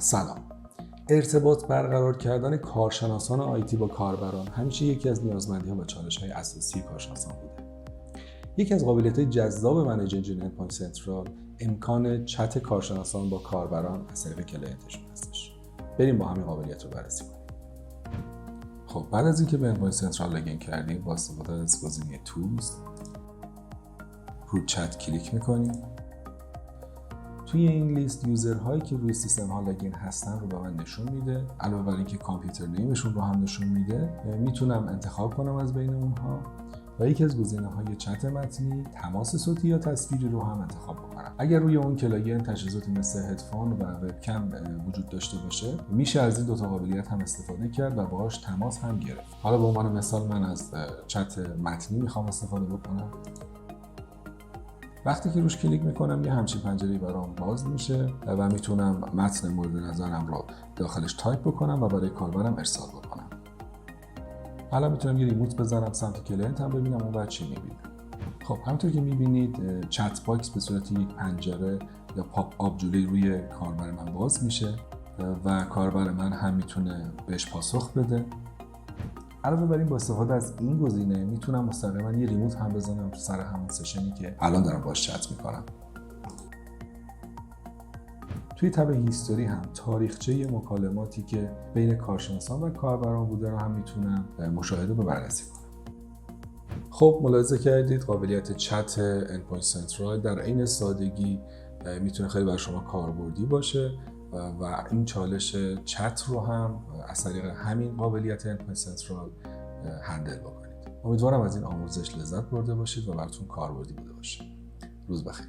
سلام. ارتباط برقرار کردن کارشناسان آیتی با کاربران همیشه یکی از نیازمندی‌ها و چالش‌های اساسی کارشناسان بوده. یکی از قابلیت‌های جذاب منیج انجین اندپوینت سنترال امکان چت کارشناسان با کاربران از طریق کلاینتشون هستش. بریم با همین قابلیت رو بررسی کنیم. خب بعد از اینکه به اندپوینت سنترال لاگین کردیم با استفاده از گزینه تولز رو چت کلیک می‌کنیم. توی این لیست یوزرهایی که روی سیستم ها لاگین هستن رو به من نشون میده. علاوه بر اینکه کامپیوتر نیمشون رو هم نشون میده، میتونم انتخاب کنم از بین اونها و یکی از گزینه‌های چت متنی، تماس صوتی یا تصویری رو هم انتخاب کنم. اگر روی اون کلاگین تجهیزاتی مثل هدفون و وبکم وجود داشته باشه، میشه از این دو تا قابلیت هم استفاده کرد و باهاش تماس هم گرفت. حالا به عنوان مثال من از چت متنی میخوام استفاده بکنم. وقتی که روش کلیک میکنم یه همچین پنجره‌ای برام باز میشه و میتونم متن مورد نظرم رو داخلش تایپ بکنم و برای کاربرم ارسال بکنم. حالا میتونم یه ریموت بزنم سمت کلاینت هم ببینم اون چی میبینه. خب همونطور که میبینید چت باکس به صورت یک پنجره یا پاپ آپ جلوی روی کاربر من باز میشه و کاربر من هم میتونه بهش پاسخ بده. علاوه بر این با استفاده از این گزینه میتونم مستقیما یه ریموت هم بزنم تو سر همون سشنی که الان دارم باهاش چت میکنم. توی تب هیستوری هم تاریخچه مکالماتی که بین کارشناسان و کاربران بوده رو هم میتونم مشاهده و بررسی کنم. خب ملاحظه کردید قابلیت چت اندپوینت سنترال در عین سادگی میتونه خیلی برای شما کاربردی باشه و این چالش چت رو هم از طریق همین قابلیت اندپوینت سنترال هندل بکنید. امیدوارم از این آموزش لذت برده باشید و براتون کاربردی بوده باشه. روز بخیر.